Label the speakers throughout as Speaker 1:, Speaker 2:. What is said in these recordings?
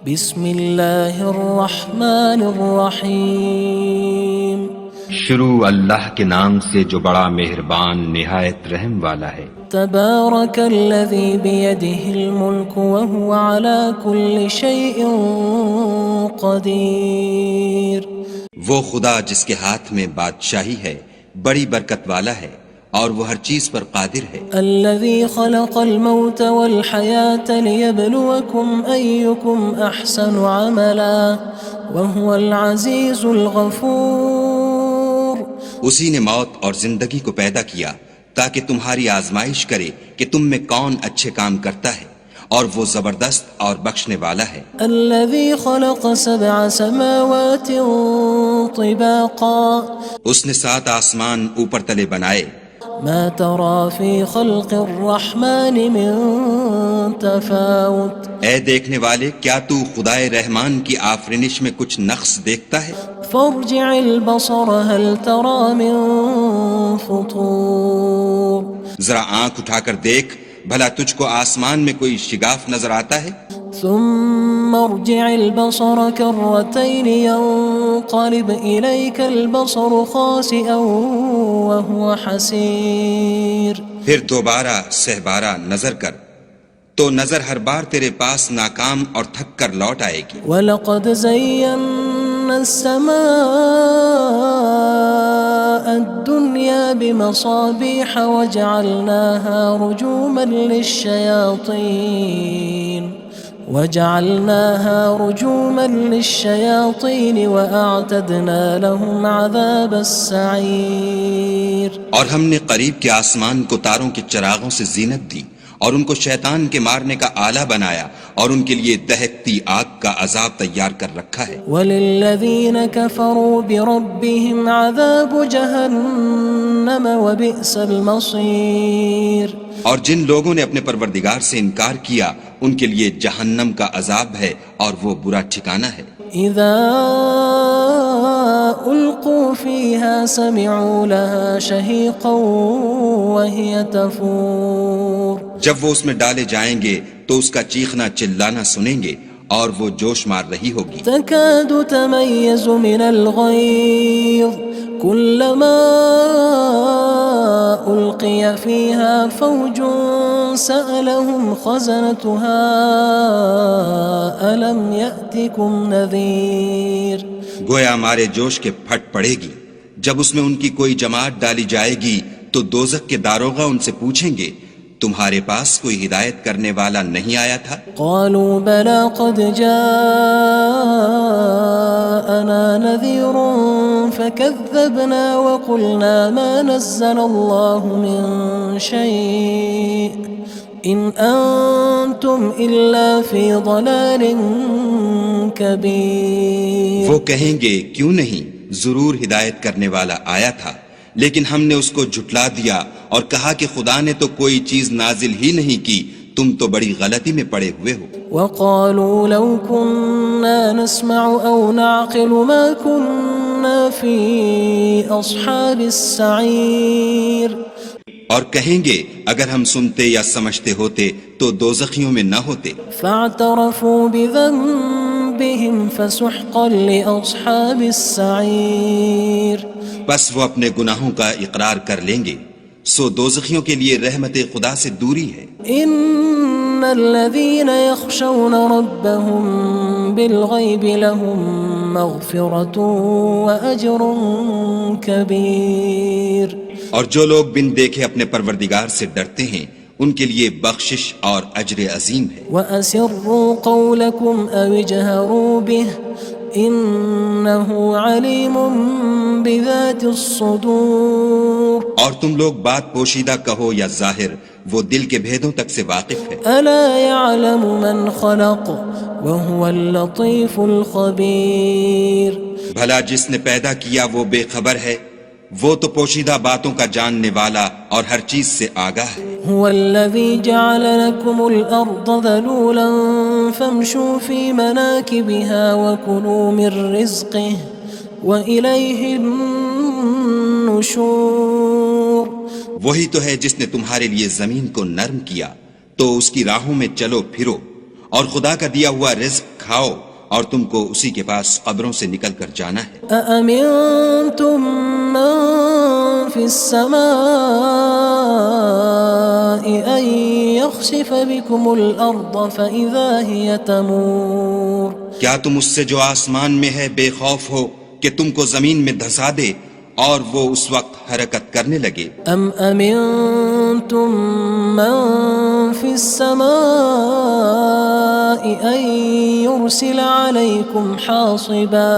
Speaker 1: بسم اللہ الرحمن الرحیم
Speaker 2: شروع اللہ کے نام سے جو بڑا مہربان نہایت رحم والا ہے۔
Speaker 1: تبارک الذی بیدہ الملک وہو علی کل شیء قدیر۔
Speaker 3: وہ خدا جس کے ہاتھ میں بادشاہی ہے بڑی برکت والا ہے اور وہ ہر چیز پر قادر ہے۔
Speaker 1: الذي خلق الموت والحياة ليبلوكم أيكم أحسن عملا وهو العزيز الغفور۔
Speaker 3: اسی نے موت اور زندگی کو پیدا کیا تاکہ تمہاری آزمائش کرے کہ تم میں کون اچھے کام کرتا ہے، اور وہ زبردست اور بخشنے والا ہے۔
Speaker 1: الذي خلق 7 سماوات طباقا۔
Speaker 3: اس نے 7 آسمان اوپر تلے بنائے۔
Speaker 1: ما ترى في خلق الرحمن من تفاوت۔
Speaker 3: اے دیکھنے والے، کیا تو خدائے رحمان کی آفرینش میں کچھ نقص دیکھتا ہے؟
Speaker 1: فارجع البصر هل ترى من فطور۔
Speaker 3: ذرا آنکھ اٹھا کر دیکھ، بھلا تجھ کو آسمان میں کوئی شگاف نظر آتا ہے؟
Speaker 1: ثم ارجع البصر كرتين ينقلب إليك البصر خاسئا وهو حسير۔
Speaker 3: پھر دوبارہ سہبارہ نظر کر تو نظر ہر بار تیرے پاس ناکام اور تھک کر لوٹ آئے گی۔
Speaker 1: وَلَقَدْ زَيَّنَّا السَّمَاءَ الدُّنْيَا بِمَصَابِيحَ وَجَعَلْنَاهَا رُجُومًا لِلشَّيَاطِينِ وَأَعْتَدْنَا لَهُمْ عَذَابَ السَّعِيرِ۔
Speaker 3: اور ہم نے قریب کے آسمان کو تاروں کے چراغوں سے زینت دی اور ان کو شیطان کے مارنے کا آلہ بنایا، اور ان کے لیے دہکتی آگ کا عذاب تیار کر رکھا ہے۔
Speaker 1: وَلِلَّذِينَ كَفَرُوا بِرَبِّهِمْ عَذَابُ جَهَنَّمَ وَبِئْسَ الْمَصِيرُ۔
Speaker 3: اور جن لوگوں نے اپنے پروردگار سے انکار کیا ان کے لیے جہنم کا عذاب ہے اور وہ برا ٹھکانہ ہے۔
Speaker 1: اذا القوا فيها سمعوا لها شهيقا وهي تفور۔
Speaker 3: جب وہ اس میں ڈالے جائیں گے تو اس کا چیخنا چلانا سنیں گے اور وہ جوش مار رہی ہوگی۔
Speaker 1: تكاد تميز من الغيظ كلما ألقي فيها فوج سألهم خزنتها ألم يأتكم نذير۔
Speaker 3: گویا مارے جوش کے پھٹ پڑے گی۔ جب اس میں ان کی کوئی جماعت ڈالی جائے گی تو دوزخ کے داروغہ ان سے پوچھیں گے تمہارے پاس کوئی ہدایت کرنے والا نہیں آیا تھا؟
Speaker 1: قالوا بلى قد جاءنا نذير فكذبنا وقلنا ما نزل الله من شيء إن أنتم إلا في ضلال كبير۔
Speaker 3: وہ کہیں گے کیوں نہیں، ضرور ہدایت کرنے والا آیا تھا، لیکن ہم نے اس کو جھٹلا دیا اور کہا کہ خدا نے تو کوئی چیز نازل ہی نہیں کی، تم تو بڑی غلطی میں پڑے ہوئے ہو۔
Speaker 1: وقالوا لو كنا نسمع أو نعقل ما كنا في أصحاب السعير۔
Speaker 3: اور کہیں گے اگر ہم سنتے یا سمجھتے ہوتے تو دوزخیوں میں نہ ہوتے۔
Speaker 1: فاعترفوا بذنبهم فسحقا لأصحاب السعير۔
Speaker 3: بس وہ اپنے گناہوں کا اقرار کر لیں گے، سو دوزخیوں کے لیے رحمت خدا سے دوری ہے۔
Speaker 1: ان الذين يخشون ربهم بالغيب لهم مغفرة وأجر كبير۔
Speaker 3: اور جو لوگ بن دیکھے اپنے پروردگار سے ڈرتے ہیں ان کے لیے بخشش اور اجر عظیم ہے۔
Speaker 1: وَأَسِرُّوا قَوْلَكُمْ أَوِ اجْهَرُوا بِهِ إِنَّهُ عَلِيمٌ بِذَاتِ الصُّدُورِ۔
Speaker 3: اور تم لوگ بات پوشیدہ کہو یا ظاہر، وہ دل کے بھیدوں تک سے واقف ہے۔
Speaker 1: أَلَا يَعْلَمُ مَنْ خَلَقَ وَهُوَ اللَّطِيفُ الْخَبِيرُ۔
Speaker 3: بھلا جس نے پیدا کیا وہ بے خبر ہے، وہ تو پوشیدہ باتوں کا جاننے والا اور ہر چیز سے آگاہ ہے۔
Speaker 1: هو الذي جعل لكم الأرض ذلولا فامشوا في مناكبها وكلوا من رزقه وإليه النشور۔
Speaker 3: وہی تو ہے جس نے تمہارے لیے زمین کو نرم کیا تو اس کی راہوں میں چلو پھرو اور خدا کا دیا ہوا رزق کھاؤ اور تم کو اسی کے پاس قبروں سے نکل کر جانا ہے۔
Speaker 1: أأمنتم من في السماء أن يخسف بكم الأرض فإذا هي تمور
Speaker 3: کیا تم اس سے جو آسمان میں ہے بے خوف ہو کہ تم کو زمین میں دھسا دے اور وہ اس وقت حرکت کرنے لگے؟
Speaker 1: أم أمنتم من في السماء أن يرسل عليكم حاصبا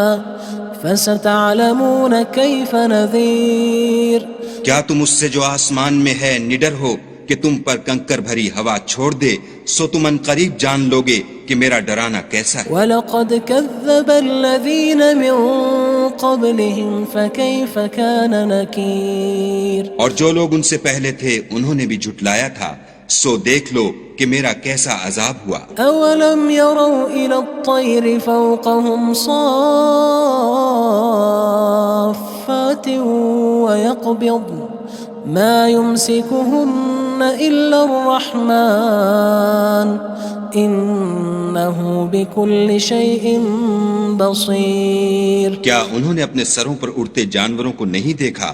Speaker 1: فستعلمون كيف نذير
Speaker 3: کیا تم اس سے جو آسمان میں ہے نڈر ہو کہ تم پر کنکر بھری ہوا چھوڑ دے، سو تم ان قریب جان لوگے کہ میرا ڈرانا کیسا ہے۔
Speaker 1: وَلَقَدْ كَذَّبَ الَّذِينَ مِن قَبْلِهِمْ فَكَيْفَ كَانَ نَكِيرٌ
Speaker 3: اور جو لوگ ان سے پہلے تھے انہوں نے بھی جھٹلایا تھا، سو دیکھ لو کہ میرا کیسا عذاب ہوا۔
Speaker 1: أَوَلَمْ يَرَوْا إِلَى الطَّيْرِ فَوْقَهُمْ صَافَّاتٍ وَيَقْبِضْنَ مَا يُمْسِكُهُنَّ إِلَّا الرَّحْمَنُ إِنَّهُ بِكُلِّ شَيْءٍ بَصِيرٌ
Speaker 3: کیا انہوں نے اپنے سروں پر اڑتے جانوروں کو نہیں دیکھا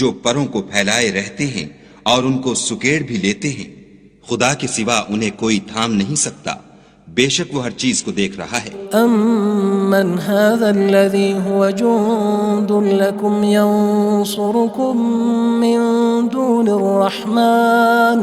Speaker 3: جو پروں کو پھیلائے رہتے ہیں اور ان کو سکیڑ بھی لیتے ہیں؟ خدا کے سوا انہیں کوئی تھام نہیں سکتا، بے شک وہ ہر چیز کو دیکھ رہا ہے۔
Speaker 1: أَمَّنْ هَذَا الَّذِي هُوَ جُندٌ لَكُمْ يَنصُرُكُم مِّن دُونِ الرَّحْمَنِ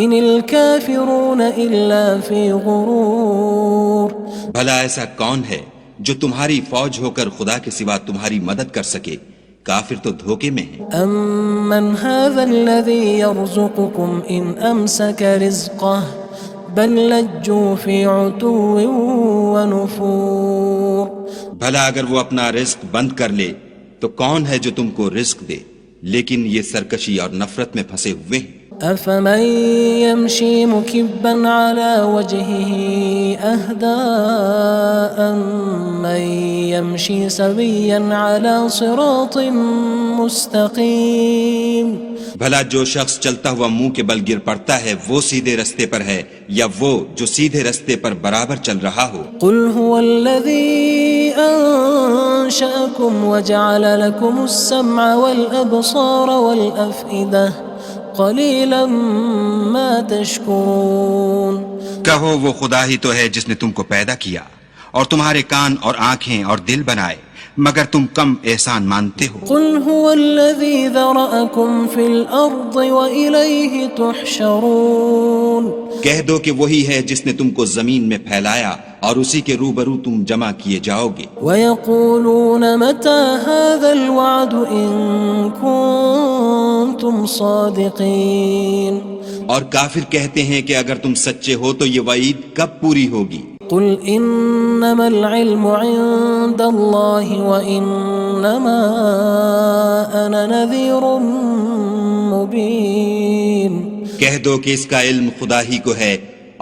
Speaker 1: إِنِ الْكَافِرُونَ إِلَّا فِي غُرُورٍ
Speaker 3: بھلا ایسا کون ہے جو تمہاری فوج ہو کر خدا کے سوا تمہاری مدد کر سکے؟ کافر تو دھوکے میں ہیں۔
Speaker 1: أَمَّنْ هَذَا الَّذِي يَرْزُقُكُمْ إِنْ أَمْسَكَ رِزْقَهُ بَلْ لَجُّوا فِي عُتُوٍّ وَنُفُورٍ
Speaker 3: بھلا اگر وہ اپنا رزق بند کر لے تو کون ہے جو تم کو رزق دے؟ لیکن یہ سرکشی اور نفرت میں پھنسے ہوئے ہیں۔
Speaker 1: أَفَمَن يَمْشِي مُكِبًّا عَلَى وَجْهِهِ أَهْدَىٰ أَمَّن يَمْشِي سَوِيًّا عَلَى صِرَاطٍ مُّسْتَقِيمٍ
Speaker 3: بھلا جو شخص چلتا ہوا منہ کے بل گر پڑتا ہے وہ سیدھے رستے پر ہے یا وہ جو سیدھے رستے پر برابر چل رہا ہو؟
Speaker 1: قُلْ هُوَ الَّذِي أَنشَأَكُمْ وَجَعَلَ لَكُمُ السَّمْعَ وَالْأَبْصَارَ وَالْأَفْئِدَةَ قَلِيلًا مَا تَشْكُرُونَ
Speaker 3: کہو وہ خدا ہی تو ہے جس نے تم کو پیدا کیا اور تمہارے کان اور آنکھیں اور دل بنائے، مگر تم کم احسان مانتے ہو۔
Speaker 1: قُلْ هُوَ الَّذِي ذَرَأَكُمْ فِي الْأَرْضِ وَإِلَيْهِ تُحْشَرُونَ
Speaker 3: کہہ دو کہ وہی ہے جس نے تم کو زمین میں پھیلایا اور اسی کے روبرو تم جمع کیے جاؤ گے۔
Speaker 1: وَيَقُولُونَ مَتَى هَذَا الْوَعْدُ إِن كُنتُمْ صَادِقِينَ
Speaker 3: اور کافر کہتے ہیں کہ اگر تم سچے ہو تو یہ وعید کب پوری ہوگی؟
Speaker 1: قُلْ إِنَّمَا الْعِلْمُ عِندَ اللَّهِ وَإِنَّمَا أَنَا نَذِيرٌ مُّبِينٌ
Speaker 3: کہہ دو کہ اس کا علم خدا ہی کو ہے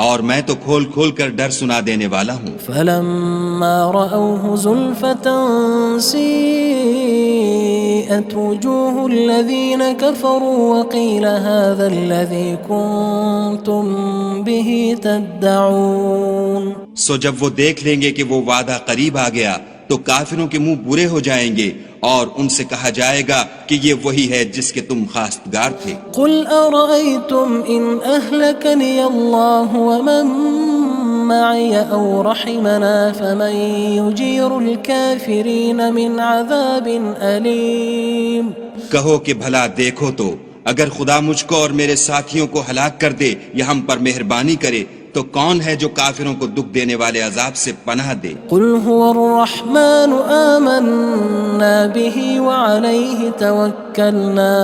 Speaker 3: اور میں تو کھول کھول کر ڈر سنا دینے والا ہوں۔
Speaker 1: فَلَمَّا رَأَوْهُ زُلْفَةً سِيئَتْ وُجُوهُ الَّذِينَ كَفَرُوا وَقِيلَ هَذَا الَّذِي كُنتُم بِهِ تَدَّعُونَ
Speaker 3: سو جب وہ دیکھ لیں گے کہ وہ وعدہ قریب آ گیا تو کافروں کے منہ برے ہو جائیں گے اور ان سے کہا جائے گا کہ یہ وہی ہے جس کے تم خواستگار تھے۔
Speaker 1: قُلْ أَرَأَيْتُمْ إِنْ أَهْلَكَنِيَ اللَّهُ وَمَن مَّعِيَ أَوْ رَحِمَنَا فَمَن يُجِيرُ الْكَافِرِينَ مِنْ عَذَابٍ أَلِيمٍ
Speaker 3: کہو کہ بھلا دیکھو تو اگر خدا مجھ کو اور میرے ساتھیوں کو ہلاک کر دے یا ہم پر مہربانی کرے تو کون ہے جو کافروں کو دکھ دینے والے عذاب سے پناہ دے؟
Speaker 1: قُلْ هُوَ الرَّحْمَنُ آمَنَّا بِهِ وَعَلَيْهِ تَوَكَّلْنَا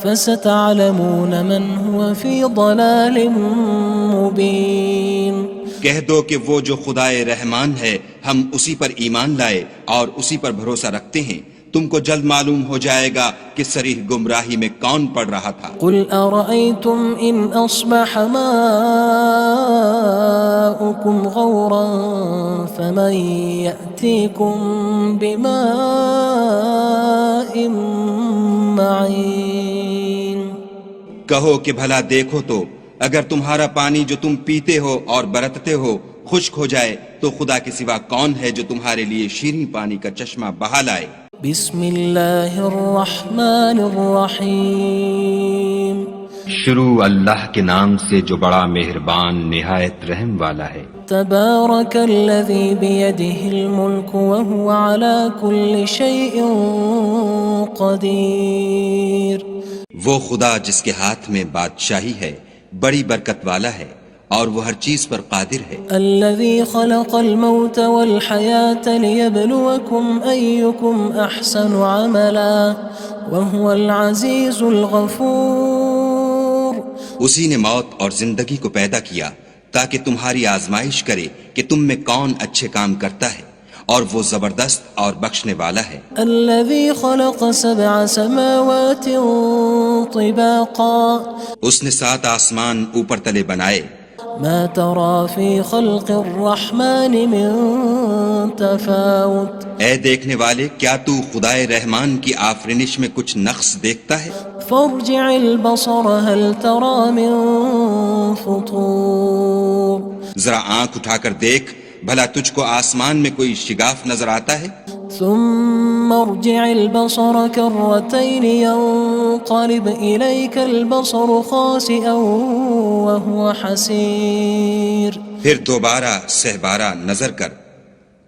Speaker 1: فَسَتَعْلَمُونَ مَنْ هُوَ فِي ضَلَالٍ مُّبِينٍ
Speaker 3: کہہ دو کہ وہ جو خدائے رحمان ہے ہم اسی پر ایمان لائے اور اسی پر بھروسہ رکھتے ہیں، تم کو جلد معلوم ہو جائے گا کہ صریح گمراہی میں کون پڑ رہا تھا۔
Speaker 1: قُلْ أَرَأَيْتُمْ إِنْ أَصْبَحَ مَاؤُكُمْ غَوْرًا فَمَن يَأْتِيكُم بِمَاءٍ مَّعِينٍ
Speaker 3: کہو کہ بھلا دیکھو تو اگر تمہارا پانی جو تم پیتے ہو اور برتتے ہو خشک ہو جائے تو خدا کے سوا کون ہے جو تمہارے لیے شیریں پانی کا چشمہ بہا لائے؟
Speaker 1: بسم اللہ الرحمن الرحیم
Speaker 2: شروع اللہ کے نام سے جو بڑا مہربان نہایت رحم والا ہے۔
Speaker 1: تبارک الذی بیدہ الملک وہو علی کل شیء قدیر۔
Speaker 3: وہ خدا جس کے ہاتھ میں بادشاہی ہے بڑی برکت والا ہے اور وہ ہر چیز پر قادر ہے۔
Speaker 1: الذي خلق الموت والحياة ليبلوكم أيكم أحسن عملا وهو العزيز الغفور۔
Speaker 3: اسی نے موت اور زندگی کو پیدا کیا تاکہ تمہاری آزمائش کرے کہ تم میں کون اچھے کام کرتا ہے، اور وہ زبردست اور بخشنے والا ہے۔
Speaker 1: الذي خلق 7 سماوات طباقا۔
Speaker 3: اس نے 7 آسمان اوپر تلے بنائے۔
Speaker 1: ما ترى في خلق الرحمن من تفاوت۔
Speaker 3: اے دیکھنے والے، کیا تو خدائے رحمان کی آفرینش میں کچھ نقص دیکھتا ہے؟
Speaker 1: فارجع البصر هل ترى من فطور۔
Speaker 3: ذرا آنکھ اٹھا کر دیکھ، بھلا تجھ کو آسمان میں کوئی شگاف نظر آتا ہے؟
Speaker 1: ثم ارجع البصر كرتين ينقلب إليك البصر خاسئا وهو حسير۔
Speaker 3: پھر دوبارہ سہبارہ نظر کر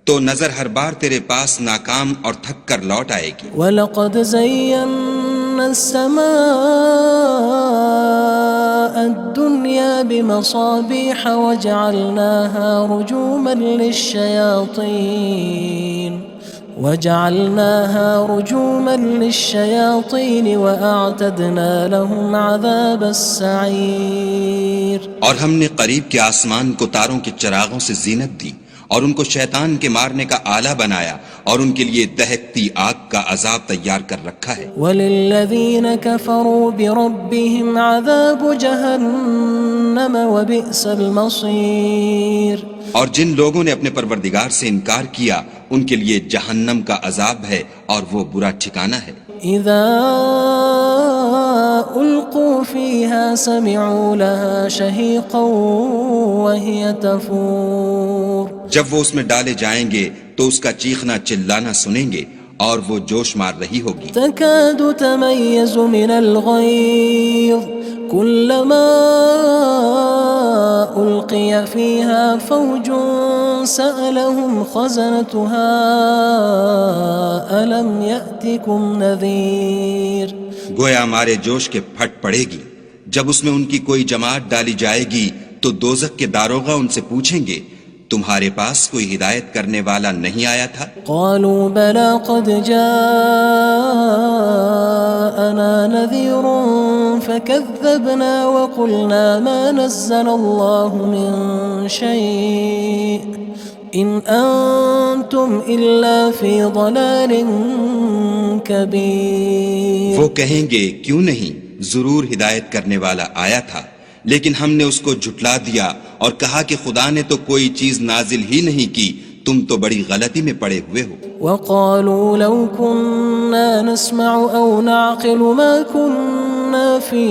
Speaker 3: تو نظر ہر بار تیرے پاس ناکام اور تھک کر لوٹ آئے گی۔
Speaker 1: وَلَقَدْ زَيَّنَّا السَّمَاءَ الدُّنْيَا بِمَصَابِيحَ وَجَعَلْنَاهَا رُجُومًا لِلشَّيَاطِينِ وَأَعْتَدْنَا لَهُمْ عَذَابَ السَّعِيرِ۔
Speaker 3: اور ہم نے قریب کے آسمان کو تاروں کے چراغوں سے زینت دی اور ان کو شیطان کے مارنے کا آلہ بنایا، اور ان کے لیے دہکتی آگ کا عذاب تیار کر رکھا ہے۔
Speaker 1: وَلِلَّذِينَ كَفَرُوا بِرَبِّهِمْ عَذَابُ جَهَنَّمَ وَبِئْسَ الْمَصِيرُ۔
Speaker 3: اور جن لوگوں نے اپنے پروردگار سے انکار کیا ان کے لیے جہنم کا عذاب ہے اور وہ برا ٹھکانہ ہے۔
Speaker 1: اذا القوا فيها سمعوا لها شهيقا وهي تفور۔
Speaker 3: جب وہ اس میں ڈالے جائیں گے تو اس کا چیخنا چلانا سنیں گے اور وہ جوش مار رہی ہوگی۔
Speaker 1: تكاد تميز من الغيظ كلما ألقي فيها فوج سألهم خزنتها ألم يأتكم نذير۔
Speaker 3: گویا ہمارے جوش کے پھٹ پڑے گی جب اس میں ان کی کوئی جماعت ڈالی جائے گی تو دوزخ کے داروغہ ان سے پوچھیں گے تمہارے پاس کوئی ہدایت کرنے والا نہیں آیا تھا؟
Speaker 1: قالوا بلى قد جاءنا نذير فكذبنا وقلنا ما نزل الله من شيء إن أنتم إلا في ضلال كبير۔
Speaker 3: وہ کہیں گے کیوں نہیں، ضرور ہدایت کرنے والا آیا تھا، لیکن ہم نے اس کو جھٹلا دیا اور کہا کہ خدا نے تو کوئی چیز نازل ہی نہیں کی، تم تو بڑی غلطی میں پڑے ہوئے ہو۔
Speaker 1: وقالوا لو كنا نسمع أو نعقل ما كنا في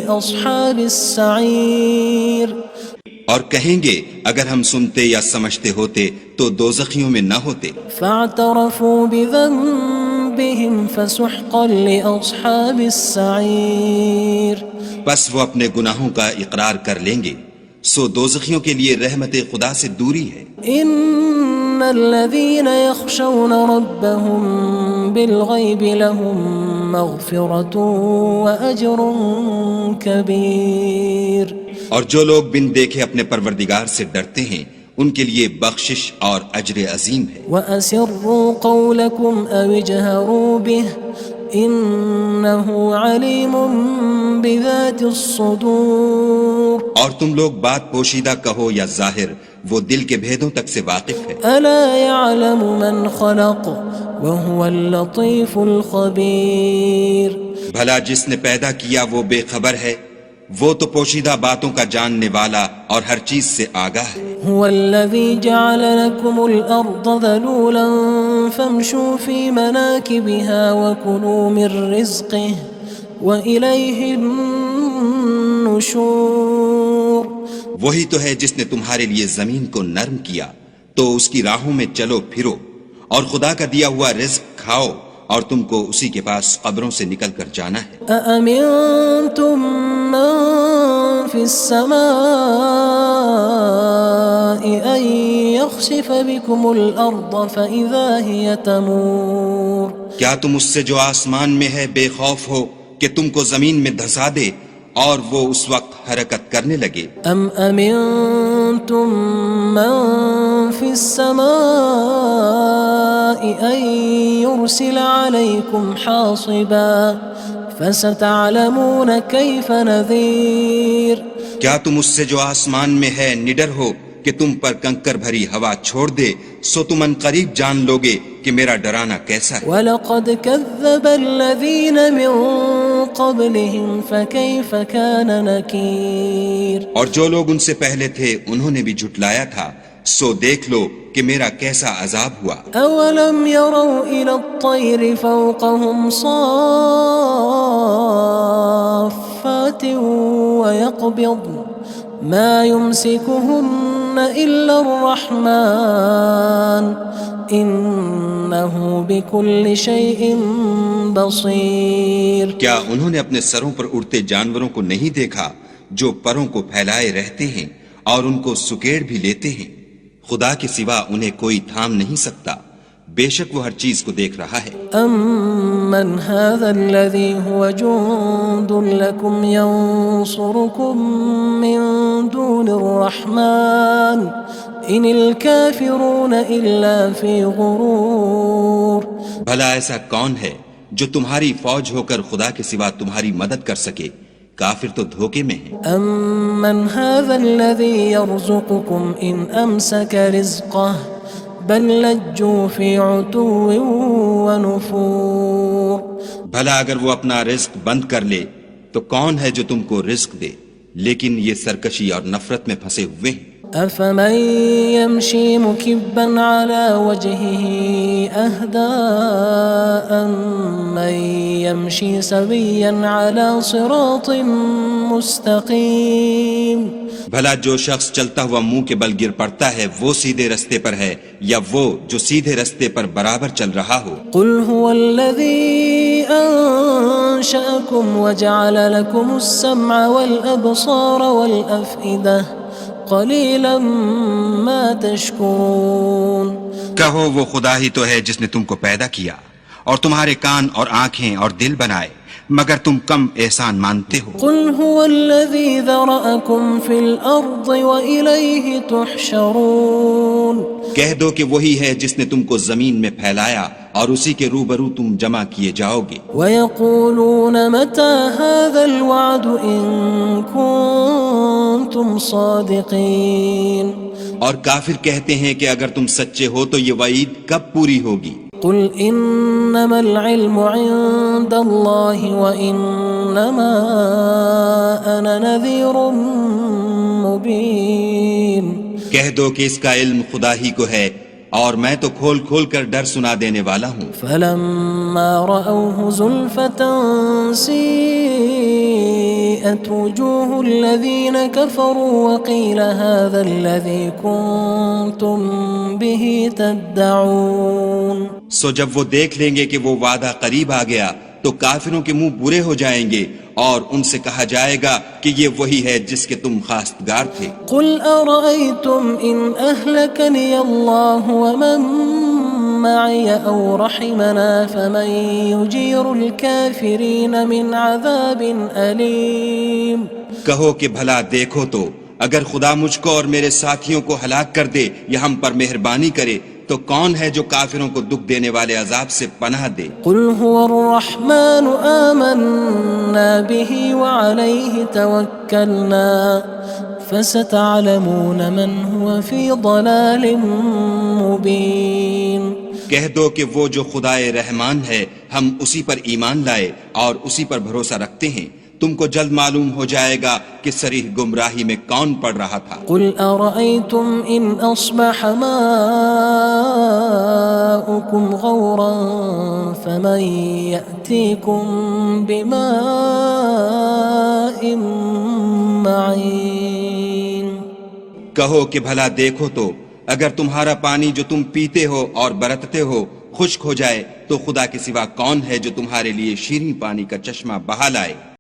Speaker 1: أصحاب السعير۔
Speaker 3: اور کہیں گے اگر ہم سنتے یا سمجھتے ہوتے تو دوزخیوں میں نہ ہوتے۔
Speaker 1: فاعترفوا بذنبهم فسحقا لأصحاب السعير۔
Speaker 3: بس وہ اپنے گناہوں کا اقرار کر لیں گے، سو دوزخیوں کے لیے رحمت خدا سے دوری ہے۔
Speaker 1: ان الذين يخشون ربهم بالغيب لهم مغفرة وأجر كبير۔
Speaker 3: اور جو لوگ بن دیکھے اپنے پروردگار سے ڈرتے ہیں ان کے لیے بخشش اور اجر عظیم ہے۔
Speaker 1: وَأَسِرُّوا قَوْلَكُمْ أَوِ اجْهَرُوا بِهِ إِنَّهُ عَلِيمٌ بِذَاتِ الصُّدُورِ۔
Speaker 3: اور تم لوگ بات پوشیدہ کہو یا ظاہر، وہ دل کے بھیدوں تک سے واقف ہے۔
Speaker 1: أَلَا يَعْلَمُ مَنْ خَلَقَ وَهُوَ اللَّطِيفُ الْخَبِيرُ۔
Speaker 3: بھلا جس نے پیدا کیا وہ بے خبر ہے، وہ تو پوشیدہ باتوں کا جاننے والا اور ہر چیز سے آگاہ ہے۔
Speaker 1: هو الذي جعل لكم الأرض ذلولا فامشوا في مناكبها وكلوا من رزقه وإليه النشور۔ النشور
Speaker 3: وہی تو ہے جس نے تمہارے لیے زمین کو نرم کیا تو اس کی راہوں میں چلو پھرو، اور خدا کا دیا ہوا رزق کھاؤ، اور تم کو اسی کے پاس قبروں سے نکل کر جانا ہے۔
Speaker 1: أأمنتم من في السماء أن يخسف بكم الأرض فإذا هي تمور
Speaker 3: کیا تم اس سے جو آسمان میں ہے بے خوف ہو کہ تم کو زمین میں دھسا دے اور وہ اس وقت حرکت کرنے لگے؟
Speaker 1: أم أمنتم من في السماء أن يرسل عليكم حاصبا فستعلمون كيف نذير
Speaker 3: کیا تم اس سے جو آسمان میں ہے نڈر ہو کہ تم پر کنکر بھری ہوا چھوڑ دے، سو تم ان قریب جان لوگے کہ میرا ڈرانا کیسا ہے۔
Speaker 1: وَلَقَدْ كَذَّبَ الَّذِينَ مِن قَبْلِهِمْ فَكَيْفَ كَانَ نَكِيرٌ
Speaker 3: اور جو لوگ ان سے پہلے تھے انہوں نے بھی جھٹلایا تھا، سو دیکھ لو کہ میرا کیسا عذاب ہوا۔
Speaker 1: أَوَلَمْ يَرَوْا إِلَى الطَّيْرِ فَوْقَهُمْ صَافَّاتٍ وَيَقْبِضْنَ مَا يُمْسِكُهُنَّ إِلَّا الرَّحْمَنُ إِنَّهُ بِكُلِّ شَيْءٍ بَصِيرٌ
Speaker 3: کیا انہوں نے اپنے سروں پر اڑتے جانوروں کو نہیں دیکھا جو پروں کو پھیلائے رہتے ہیں اور ان کو سکیڑ بھی لیتے ہیں؟ خدا کے سوا انہیں کوئی تھام نہیں سکتا، بے شک وہ ہر چیز کو دیکھ رہا ہے۔
Speaker 1: أَمَّنْ هَذَا الَّذِي هُوَ جُندٌ لَكُمْ يَنصُرُكُم مِّن دُونِ الرَّحْمَنِ إِنِ الْكَافِرُونَ إِلَّا فِي غُرُورٍ
Speaker 3: بھلا ایسا کون ہے جو تمہاری فوج ہو کر خدا کے سوا تمہاری مدد کر سکے؟ کافر تو دھوکے میں ہیں۔
Speaker 1: أَمَّنْ هَذَا الَّذِي يَرْزُقُكُمْ إِنْ أَمْسَكَ رِزْقَهُ بَلْ لَجُّوا فِي عُتُوٍّ وَنُفُورٍ
Speaker 3: بھلا اگر وہ اپنا رزق بند کر لے تو کون ہے جو تم کو رزق دے؟ لیکن یہ سرکشی اور نفرت میں پھنسے ہوئے ہیں۔
Speaker 1: أَفَمَن يَمْشِي مُكِبًّا عَلَى وَجْهِهِ أَهْدَىٰ أَمَّن يَمْشِي سَوِيًّا عَلَى صِرَاطٍ مُّسْتَقِيمٍ
Speaker 3: بھلا جو شخص چلتا ہوا منہ کے بل گر پڑتا ہے وہ سیدھے رستے پر ہے یا وہ جو سیدھے رستے پر برابر چل رہا ہو؟
Speaker 1: قُلْ هُوَ الَّذِي أَنشَأَكُمْ وَجَعَلَ لَكُمُ السَّمْعَ وَالْأَبْصَارَ وَالْأَفْئِدَةَ قَلِيلًا مَا تَشْكُرُونَ
Speaker 3: کہو وہ خدا ہی تو ہے جس نے تم کو پیدا کیا اور تمہارے کان اور آنکھیں اور دل بنائے، مگر تم کم احسان مانتے ہو۔
Speaker 1: قُلْ هُوَ الَّذِي ذَرَأَكُمْ فِي الْأَرْضِ وَإِلَيْهِ تُحْشَرُونَ
Speaker 3: کہہ دو کہ وہی ہے جس نے تم کو زمین میں پھیلایا اور اسی کے روبرو تم جمع کیے جاؤ گے۔
Speaker 1: وَيَقُولُونَ مَتَى هَذَا الْوَعْدُ إِن كُنتُمْ صَادِقِينَ
Speaker 3: اور کافر کہتے ہیں کہ اگر تم سچے ہو تو یہ وعید کب پوری ہوگی؟
Speaker 1: قُلْ إِنَّمَا الْعِلْمُ عِندَ اللَّهِ وَإِنَّمَا أَنَا نَذِيرٌ مُّبِينٌ
Speaker 3: کہہ دو کہ اس کا علم خدا ہی کو ہے اور میں تو کھول کھول کر ڈر سنا دینے والا ہوں۔
Speaker 1: فَلَمَّا رَأَوْهُ زُلْفَةً سِيئَتْ وُجُوهُ الَّذِينَ كَفَرُوا وَقِيلَ هَذَا الَّذِي كُنتُم بِهِ تَدَّعُونَ
Speaker 3: سو جب وہ دیکھ لیں گے کہ وہ وعدہ قریب آ گیا تو کافروں کے منہ برے ہو جائیں گے اور ان سے کہا جائے گا کہ یہ وہی ہے جس کے تم خواستگار تھے۔
Speaker 1: قُلْ أَرَأَيْتُمْ إِنْ أَهْلَكَنِيَ اللَّهُ وَمَن مَّعِيَ أَوْ رَحِمَنَا فَمَن يُجِيرُ الْكَافِرِينَ مِنْ عَذَابٍ أَلِيمٍ
Speaker 3: کہو کہ بھلا دیکھو تو اگر خدا مجھ کو اور میرے ساتھیوں کو ہلاک کر دے یا ہم پر مہربانی کرے تو کون ہے جو کافروں کو دکھ دینے والے عذاب سے پناہ دے؟
Speaker 1: قُلْ هُوَ الرَّحْمَنُ آمَنَّا بِهِ وَعَلَيْهِ تَوَكَّلْنَا فَسَتَعْلَمُونَ مَنْ هُوَ فِي ضَلَالٍ مُّبِينٍ
Speaker 3: کہہ دو کہ وہ جو خدائے رحمان ہے ہم اسی پر ایمان لائے اور اسی پر بھروسہ رکھتے ہیں، تم کو جلد معلوم ہو جائے گا کہ صریح گمراہی میں کون پڑ رہا تھا۔
Speaker 1: قُلْ أَرَأَيْتُمْ إِنْ أَصْبَحَ مَاؤُكُمْ غَوْرًا فَمَن يَأْتِيكُم بِمَاءٍ
Speaker 3: کہو کہ بھلا دیکھو تو اگر تمہارا پانی جو تم پیتے ہو اور برتتے ہو خشک ہو جائے تو خدا کے سوا کون ہے جو تمہارے لیے شیریں پانی کا چشمہ بہا لائے؟